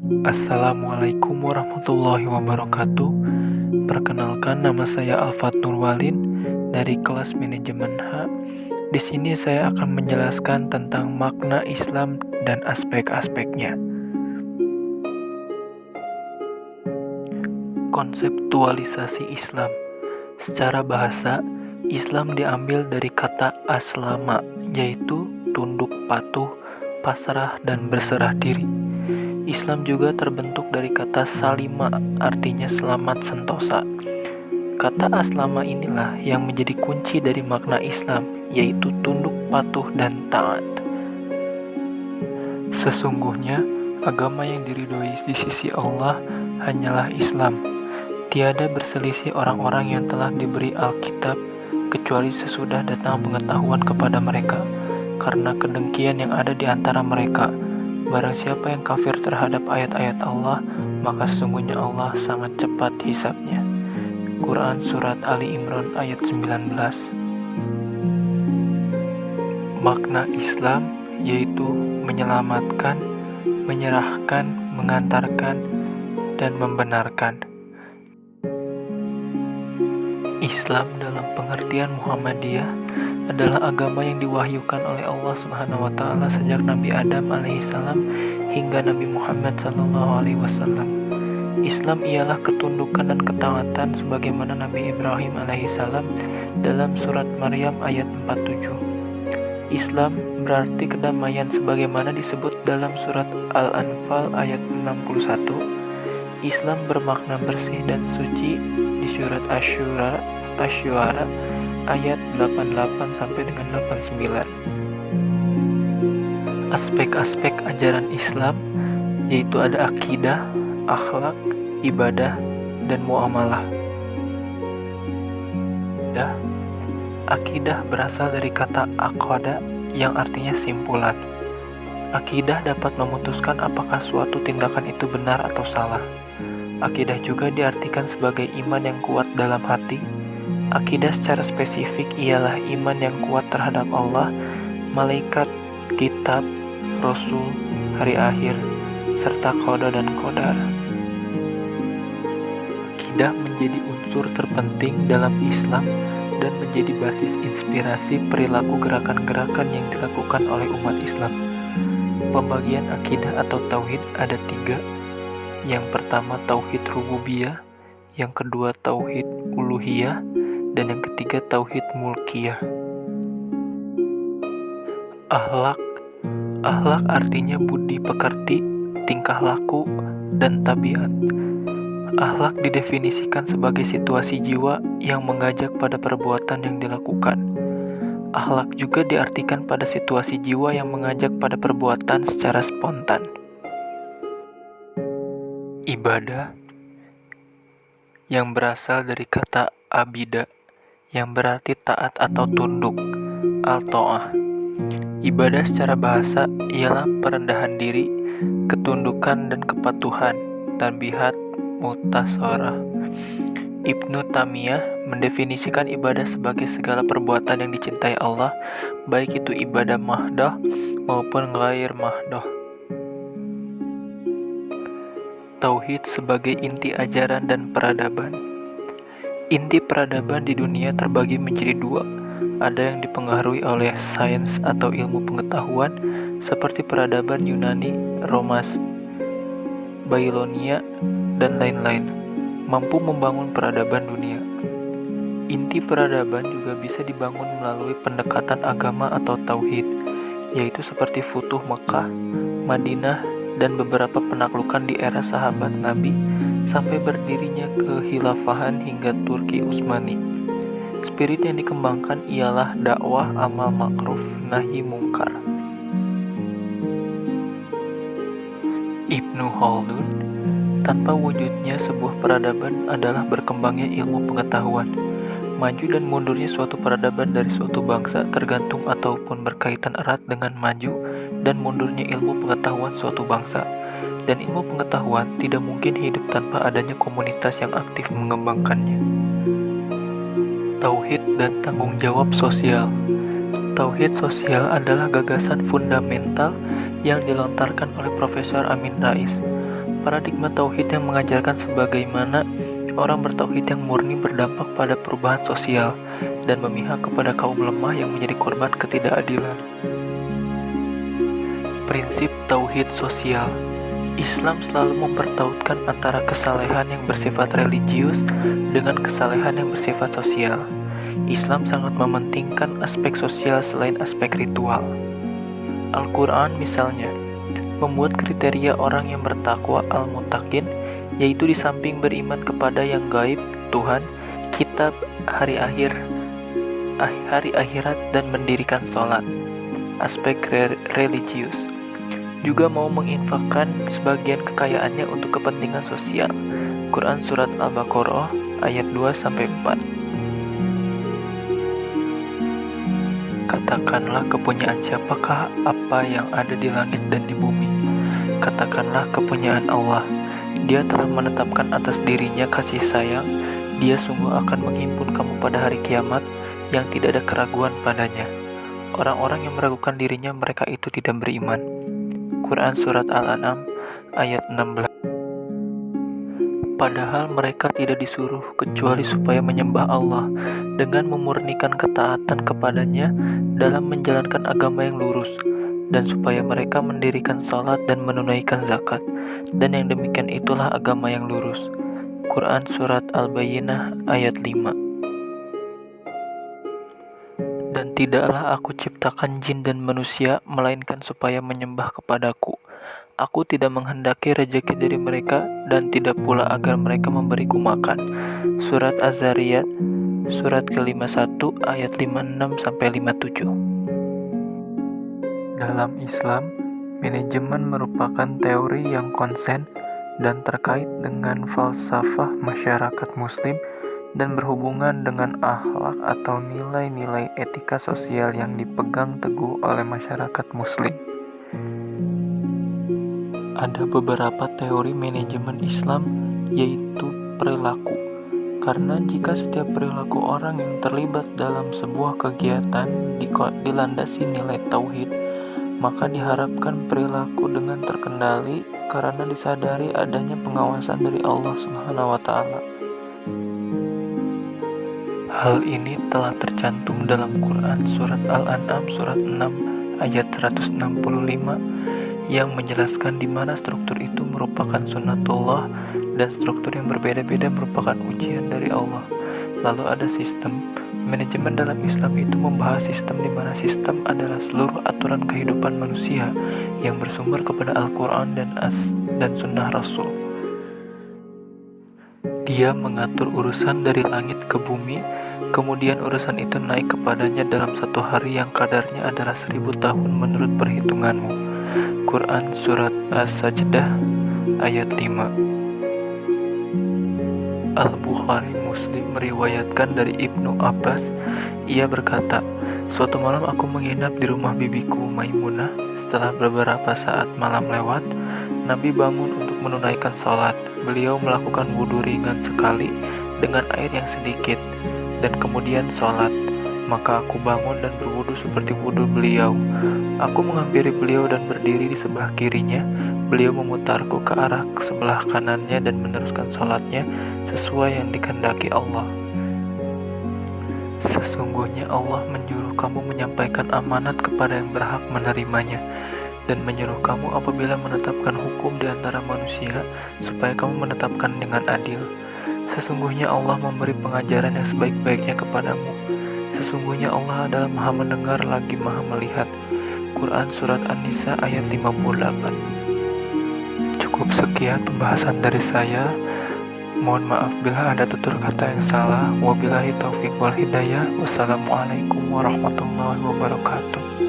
Assalamualaikum warahmatullahi wabarakatuh. Perkenalkan, nama saya Alfat Nurwalin dari kelas manajemen H. Di sini saya akan menjelaskan tentang makna Islam dan aspek-aspeknya. Konseptualisasi Islam. Secara bahasa, Islam diambil dari kata aslama, yaitu tunduk patuh, pasrah, dan berserah diri. Islam juga terbentuk dari kata salima, artinya selamat sentosa. Kata aslama inilah yang menjadi kunci dari makna Islam, yaitu tunduk patuh dan taat. Sesungguhnya, agama yang diridhoi di sisi Allah hanyalah Islam. Tiada berselisih orang-orang yang telah diberi Alkitab, kecuali sesudah datang pengetahuan kepada mereka, karena kedengkian yang ada di antara mereka. Barang siapa yang kafir terhadap ayat-ayat Allah, maka sesungguhnya Allah sangat cepat hisabnya. Quran Surat Ali Imran ayat 19. Makna Islam yaitu menyelamatkan, menyerahkan, mengantarkan, dan membenarkan. Islam dalam pengertian Muhammadiyah adalah agama yang diwahyukan oleh Allah Subhanahu wa taala sejak Nabi Adam alaihissalam hingga Nabi Muhammad sallallahu alaihi wasallam. Islam ialah ketundukan dan ketaatan sebagaimana Nabi Ibrahim alaihissalam dalam surat Maryam ayat 47. Islam berarti kedamaian sebagaimana disebut dalam surat Al-Anfal ayat 61. Islam bermakna bersih dan suci di surat Asy-Syu'ara ayat 88 sampai dengan 89. Aspek-aspek ajaran Islam yaitu ada akidah, akhlak, ibadah, dan muamalah. Akidah berasal dari kata aqada yang artinya simpulan. Akidah dapat memutuskan apakah suatu tindakan itu benar atau salah. Akidah juga diartikan sebagai iman yang kuat dalam hati. Akidah secara spesifik ialah iman yang kuat terhadap Allah, malaikat, kitab, rasul, hari akhir, serta qada dan qadar. Akidah menjadi unsur terpenting dalam Islam dan menjadi basis inspirasi perilaku gerakan-gerakan yang dilakukan oleh umat Islam. Pembagian akidah atau tauhid ada 3. Yang pertama tauhid rububiyah, yang kedua tauhid uluhiyah, dan yang ketiga tauhid mulkiyah. Akhlak artinya budi pekerti, tingkah laku, dan tabiat. Akhlak didefinisikan sebagai situasi jiwa yang mengajak pada perbuatan yang dilakukan. Akhlak juga diartikan pada situasi jiwa yang mengajak pada perbuatan secara spontan. Ibadah yang berasal dari kata abida yang berarti taat atau tunduk, al-ta'ah. Ibadah secara bahasa ialah perendahan diri, ketundukan dan kepatuhan, tanbihat, mutasarah. Ibnu Taimiyah mendefinisikan ibadah sebagai segala perbuatan yang dicintai Allah, baik itu ibadah mahdoh maupun ghair mahdoh. Tauhid sebagai inti ajaran dan peradaban. Inti peradaban di dunia terbagi menjadi 2. Ada yang dipengaruhi oleh sains atau ilmu pengetahuan seperti peradaban Yunani, Romawi, Babilonia, dan lain-lain, mampu membangun peradaban dunia. Inti peradaban juga bisa dibangun melalui pendekatan agama atau tauhid, yaitu seperti Futuh Mekah, Madinah, dan beberapa penaklukan di era sahabat Nabi sampai berdirinya kehilafahan hingga Turki Utsmani. Spirit yang dikembangkan ialah dakwah amal makruf nahi mungkar. Ibnu Khaldun, tanpa wujudnya sebuah peradaban adalah berkembangnya ilmu pengetahuan. Maju dan mundurnya suatu peradaban dari suatu bangsa tergantung ataupun berkaitan erat dengan maju dan mundurnya ilmu pengetahuan suatu bangsa. Dan ilmu pengetahuan tidak mungkin hidup tanpa adanya komunitas yang aktif mengembangkannya. Tauhid dan tanggung jawab sosial. Tauhid sosial adalah gagasan fundamental yang dilontarkan oleh Profesor Amin Rais. Paradigma tauhid yang mengajarkan sebagaimana orang bertauhid yang murni berdampak pada perubahan sosial dan memihak kepada kaum lemah yang menjadi korban ketidakadilan. Prinsip tauhid sosial. Islam selalu mempertautkan antara kesalehan yang bersifat religius dengan kesalehan yang bersifat sosial. Islam sangat mementingkan aspek sosial selain aspek ritual. Al-Quran misalnya membuat kriteria orang yang bertakwa al-muttaqin, yaitu di samping beriman kepada yang gaib, Tuhan, kitab, hari akhirat, dan mendirikan sholat, aspek religius. Juga mau menginfakkan sebagian kekayaannya untuk kepentingan sosial. Quran Surat Al-Baqarah ayat 2-4. Katakanlah, kepunyaan siapakah apa yang ada di langit dan di bumi? Katakanlah, kepunyaan Allah. Dia telah menetapkan atas dirinya kasih sayang. Dia sungguh akan menghimpun kamu pada hari kiamat yang tidak ada keraguan padanya. Orang-orang yang meragukan dirinya, mereka itu tidak beriman. Quran Surat Al-An'am ayat 16. Padahal mereka tidak disuruh kecuali supaya menyembah Allah dengan memurnikan ketaatan kepadanya dalam menjalankan agama yang lurus, dan supaya mereka mendirikan salat dan menunaikan zakat, dan yang demikian itulah agama yang lurus. Quran Surat Al-Bayyinah ayat 5. Dan tidaklah aku ciptakan jin dan manusia melainkan supaya menyembah kepadaku. Aku tidak menghendaki rejeki dari mereka dan tidak pula agar mereka memberiku makan. Surat Az-Zariyat surat ke-51 ayat 56-57. Dalam Islam, manajemen merupakan teori yang konsen dan terkait dengan falsafah masyarakat muslim dan berhubungan dengan akhlak atau nilai-nilai etika sosial yang dipegang teguh oleh masyarakat muslim. Ada beberapa teori manajemen Islam, yaitu perilaku. Karena jika setiap perilaku orang yang terlibat dalam sebuah kegiatan dilandasi nilai tauhid, maka diharapkan perilaku dengan terkendali karena disadari adanya pengawasan dari Allah Subhanahu wa Ta'ala. Hal ini telah tercantum dalam Quran Surat Al-An'am Surat 6 ayat 165 yang menjelaskan di mana struktur itu merupakan sunnatullah dan struktur yang berbeda-beda merupakan ujian dari Allah. Lalu ada sistem. Manajemen dalam Islam itu membahas sistem di mana sistem adalah seluruh aturan kehidupan manusia yang bersumber kepada Al-Quran dan Sunnah Rasul. Dia mengatur urusan dari langit ke bumi, kemudian urusan itu naik kepadanya dalam satu hari yang kadarnya adalah 1000 tahun menurut perhitunganmu. Quran Surat As-Sajdah ayat 5. Al-Bukhari Muslim meriwayatkan dari Ibnu Abbas, ia berkata, suatu malam aku menginap di rumah bibiku Maimunah. Setelah beberapa saat malam lewat, Nabi bangun untuk menunaikan salat. Beliau melakukan wudhu ringan sekali dengan air yang sedikit dan kemudian salat. Maka aku bangun dan berwudhu seperti wudhu beliau. Aku menghampiri beliau dan berdiri di sebelah kirinya. Beliau memutarku ke arah sebelah kanannya dan meneruskan salatnya sesuai yang dikehendaki Allah. Sesungguhnya Allah menyuruh kamu menyampaikan amanat kepada yang berhak menerimanya, dan menyuruh kamu apabila menetapkan hukum di antara manusia, supaya kamu menetapkan dengan adil. Sesungguhnya Allah memberi pengajaran yang sebaik-baiknya kepadamu. Sesungguhnya Allah adalah Maha mendengar lagi Maha melihat. Quran Surat An-Nisa ayat 58. Cukup sekian pembahasan dari saya. Mohon maaf bila ada tutur kata yang salah. Wabillahi taufiq wal hidayah. Wassalamualaikum warahmatullahi wabarakatuh.